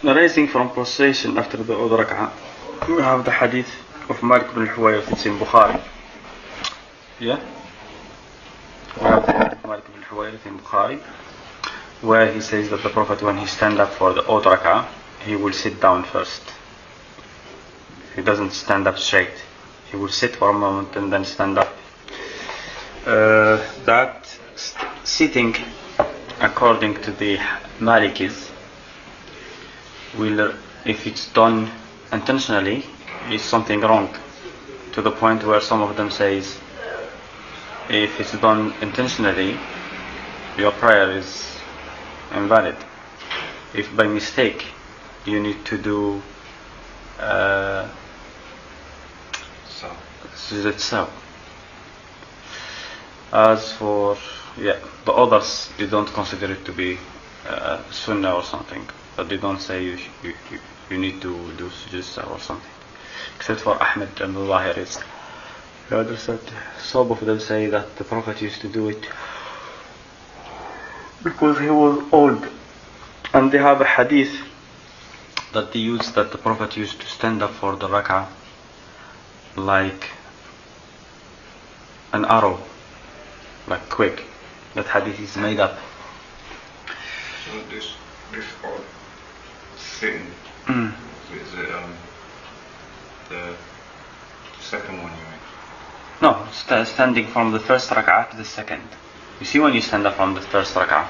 Raising from prostration after the odd rak'ah, we have the hadith of Malik ibn al-Huwayrith, it's in Bukhari. Yeah? We have the hadith of Malik ibn al-Huwayrith in Bukhari, where he says that the Prophet, when he stand up for the odd rak'ah, he will sit down first. He doesn't stand up straight. He will sit for a moment and then stand up. That sitting, according to the Malikis, will, if it's done intentionally, is something wrong, to the point where some of them says, if it's done intentionally, your prayer is invalid. If by mistake you need to do so. As for the others, they don't consider it to be sunnah or something, but they don't say you need to do sujood or something, except for Ahmed and the Zahiris. The others said, some of them say that the Prophet used to do it because he was old, and they have a hadith that they use that the Prophet used to stand up for the rak'ah like an arrow, like quick. That hadith is made up. So this odd sitting, is it the second one you mean? No, standing from the first rak'ah to the second. You see, when you stand up from the first rak'ah,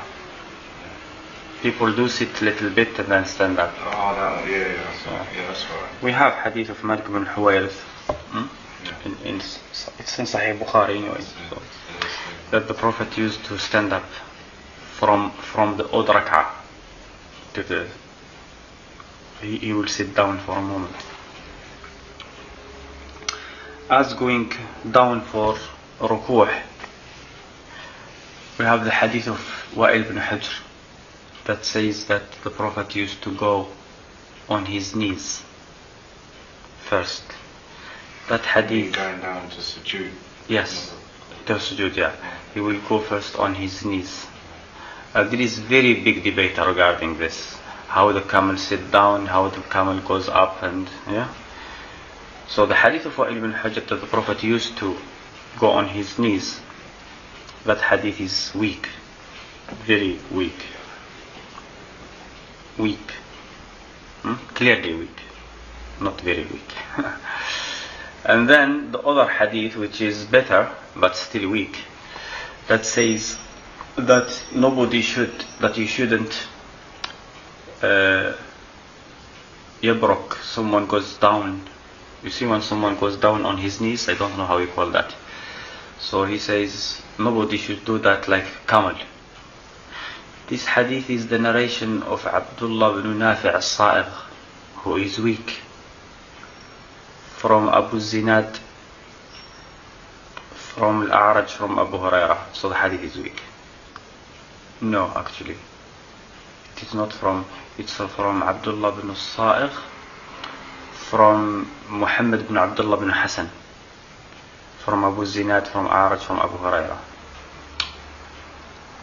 people do sit a little bit and then stand up. Oh, that, yeah, that's right. We have hadith of Malik ibn Huwayrith. It's in Sahih Bukhari anyway. So, that the Prophet used to stand up from the odd rak'ah to the. He will sit down for a moment. As going down for rukuh, we have the hadith of Wa'il ibn Hujr that says that the Prophet used to go on his knees first. That hadith. Going down to sujood. Yes, to sujood, yeah. He will go first on his knees. There is very big debate regarding this. How the camel sit down, how the camel goes up, and yeah. So the hadith of Wa'il ibn Hujr that the Prophet used to go on his knees, that hadith is weak, very weak. Weak. Clearly weak, not very weak. And then the other hadith, which is better but still weak, that says that you shouldn't yabrok, someone goes down. You see, when someone goes down on his knees, I don't know how you call that. So he says nobody should do that like camel. This hadith is the narration of Abdullah ibn Nafi' al-Sa'igh, who is weak, from Abu Zinad, from Al-A'raj, from Abu Hurairah. So the hadith is weak. No, actually, it is not from. It's from Abdullah ibn Sa'igh, from Muhammad ibn Abdullah ibn Hassan, from Abu Zinad, from A'raj, from Abu Hurairah.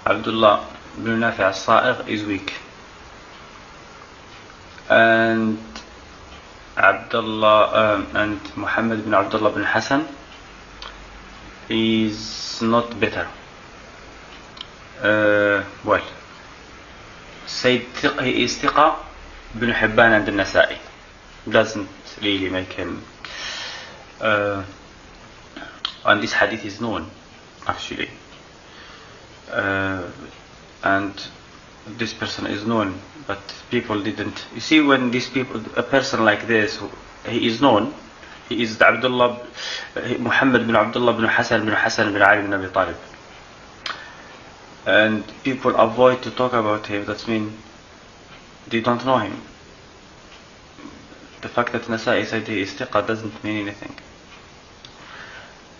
Abdullah ibn Nafi' al-Sa'igh is weak, and Abdullah and Muhammad ibn Abdullah ibn Hassan is not better. Well, Sayyid he is Thiqa ibn Hibban and al-Nasa'i. Doesn't really make him. And this hadith is known, actually. And this person is known, but people didn't. You see, when these people, a person like this, he is known. He is Muhammad bin Abdullah bin Hassan bin Ali bin Abi Talib. And people avoid to talk about him. That means they don't know him. The fact that Nasa'i said he is thiqa doesn't mean anything.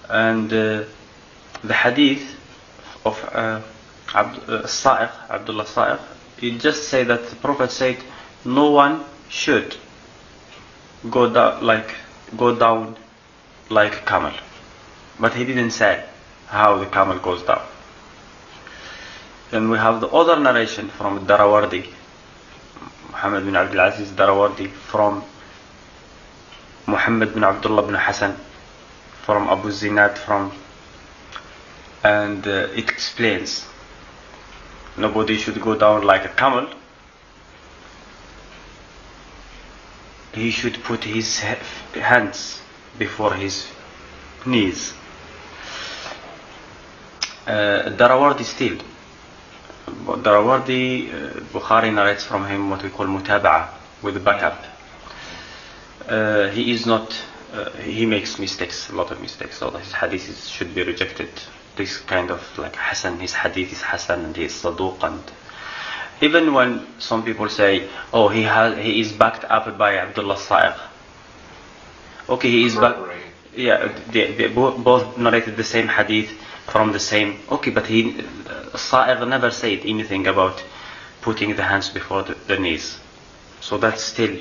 And the hadith of Abdullah Sa'igh, it just say that the Prophet said no one should go down like a camel, but he didn't say how the camel goes down. Then we have the other narration from Darawardi, Muhammad bin Abdul Aziz Darawardi from Muhammad bin Abdullah bin Hassan, from Abu Zinad, and it explains nobody should go down like a camel. He should put his hands before his knees. Darawardi still. Darawardi, Bukhari narrates from him what we call mutaba'a, with backup. He is not, he makes mistakes, a lot of mistakes, so his hadith should be rejected. This kind of like Hasan, his hadith is Hasan and he is Saduq, and even when some people say, oh, he is backed up by Abdullah Sa'iq. Okay, he is back. Yeah, they both narrated the same hadith from the same. Okay, but Sa'iq never said anything about putting the hands before the knees. So that's still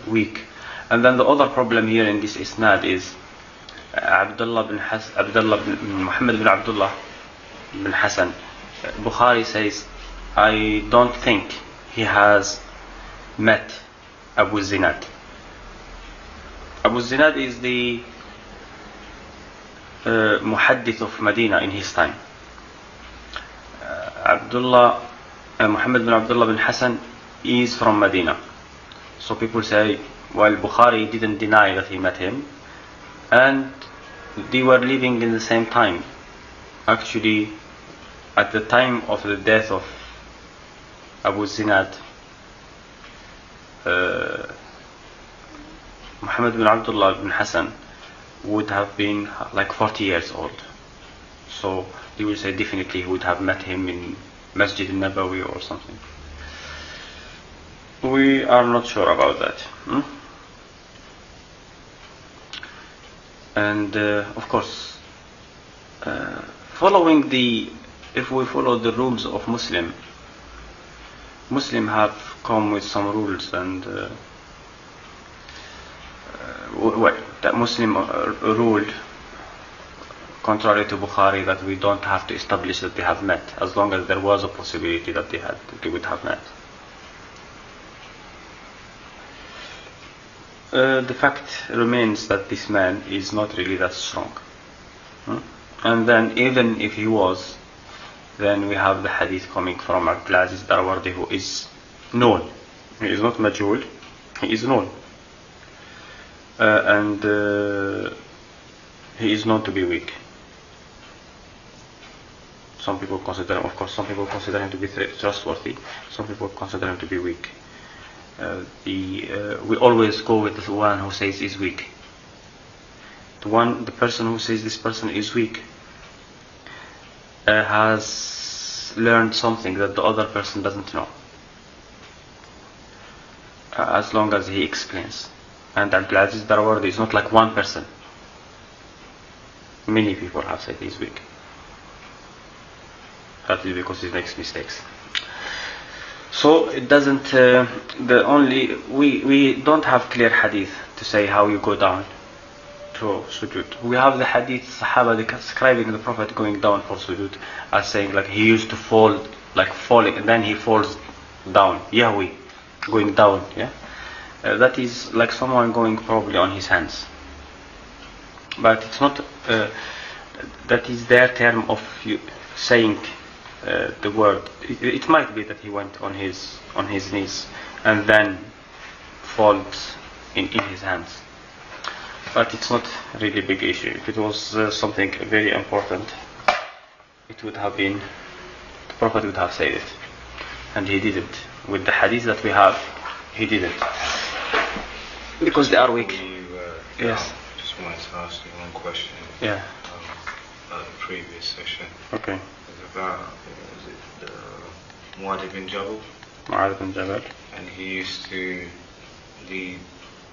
weak. And then the other problem here in this isnad is Abdullah bin Muhammad bin Abdullah bin Hassan. Bukhari says, I don't think he has met Abu Zinad. Abu Zinad is the muhaddith of Medina in his time. Muhammad bin Abdullah bin Hassan is from Medina. So people say, well, Bukhari didn't deny that he met him, and they were living in the same time. Actually, at the time of the death of Abu Zinad, Muhammad bin Abdullah bin Hassan would have been like 40 years old. So they will say definitely he would have met him in Masjid al-Nabawi or something. We are not sure about that. And of course, if we follow the rules of Muslim have come with some rules, and that Muslim rule, contrary to Bukhari, that we don't have to establish that they have met, as long as there was a possibility that they would have met. The fact remains that this man is not really that strong. And then even if he was, then we have the hadith coming from Abdul Aziz Darawardi, who is known. He is not majhul, he is known. And he is known to be weak. Some people consider him, of course, some people consider him to be trustworthy, some people consider him to be weak. We always go with the one who says is weak. The person who says this person is weak has learned something that the other person doesn't know, as long as he explains. And Abdul Aziz Darawardi is not like one person. Many people have said he's weak. That is because he makes mistakes. So it doesn't. We don't have clear hadith to say how you go down to sujood. We have the hadith Sahaba describing the Prophet going down for sujood as saying like he used to fall, like falling, and then he falls down. Yahweh, going down. Yeah, that is like someone going probably on his hands. But it's not. That is their term of saying the word. It might be that he went on his knees and then falls in his hands, but it's not really a big issue. If it was something very important, it would have been, the Prophet would have said it, and he didn't. With the hadith that we have, he didn't, because they are weak. Yes. Just wanted to ask you one question. Yeah. About the previous session. Okay. It's about Mu'adh bin Jabal. Mu'adh bin Jabal. And he used to lead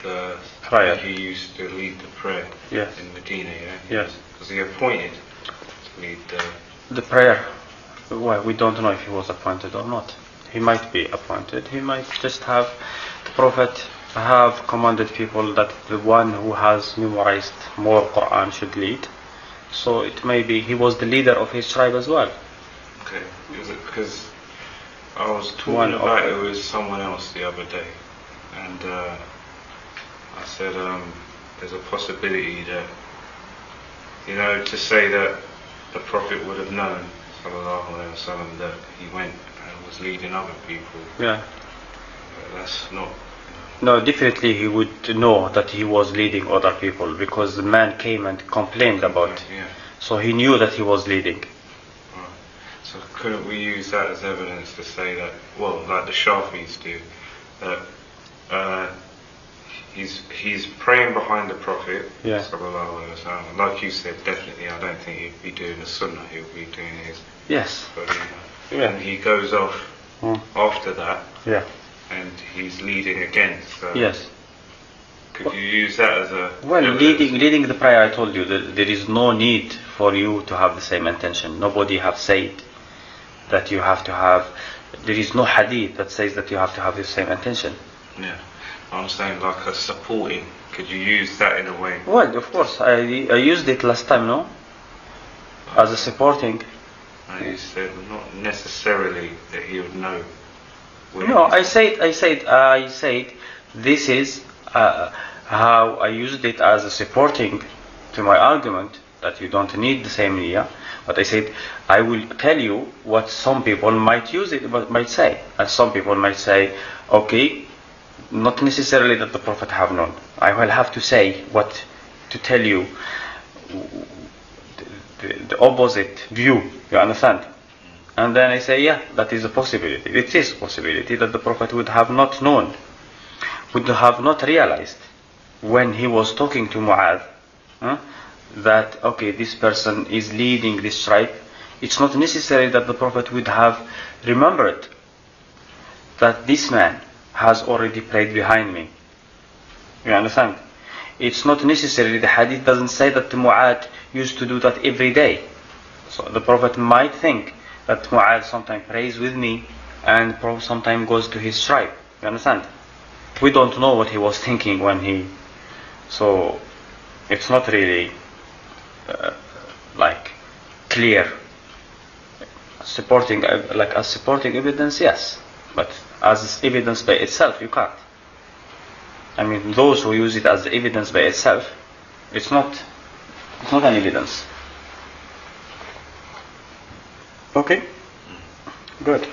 the prayer. He used to lead the prayer. Yes. In Medina, yeah. Yes. Was he appointed to lead the prayer? Well, we don't know if he was appointed or not. He might be appointed. He might just have the Prophet have commanded people that the one who has memorized more Quran should lead. So it may be he was the leader of his tribe as well. Okay. Because I was talking One about of- it with someone else the other day, and I said there's a possibility that, you know, to say that the Prophet would have known, sallallahu alaihi wasallam, that he went and was leading other people. Yeah. That's not. No, definitely he would know that he was leading other people because the man came and complained about it. Yeah. So he knew that he was leading. Right. So couldn't we use that as evidence to say that, well, like the Shafis do, that he's praying behind the Prophet, Yeah. sallallahu alaihi wasallam. Like you said, definitely, I don't think he'd be doing the Sunnah. He'll be doing his. Yes. But, Yeah. and he goes off after that, Yeah. and he's leading again. So Yes. could you use that as a? Well, evidence? leading the prayer, I told you that there is no need for you to have the same intention. Nobody have said that you have to have. There is no hadith that says that you have to have the same intention. Yeah. I'm saying like a supporting. Could you use that in a way? Well, of course, I used it last time, no? As a supporting. And you said not necessarily that he would know. where No, he's- I said this is how I used it as a supporting to my argument that you don't need the same niyyah. But I said I will tell you what some people might use it, might say, and some people might say, okay, not necessarily that the Prophet have known. I will have to say what to tell you the opposite view. You understand? And then I say, yeah, that is a possibility. It is a possibility that the Prophet would have not known, would have not realized when he was talking to Mu'adh, that, okay, this person is leading this tribe. It's not necessary that the Prophet would have remembered that this man has already prayed behind me. You understand? It's not necessary. The hadith doesn't say that Mu'adh used to do that every day. So the Prophet might think that Mu'adh sometimes prays with me and sometimes goes to his tribe. You understand? We don't know what he was thinking when he. So it's not really like clear. Supporting supporting evidence, yes, but as evidence by itself, you can't. I mean, those who use it as evidence by itself, it's not an evidence. Okay? Good.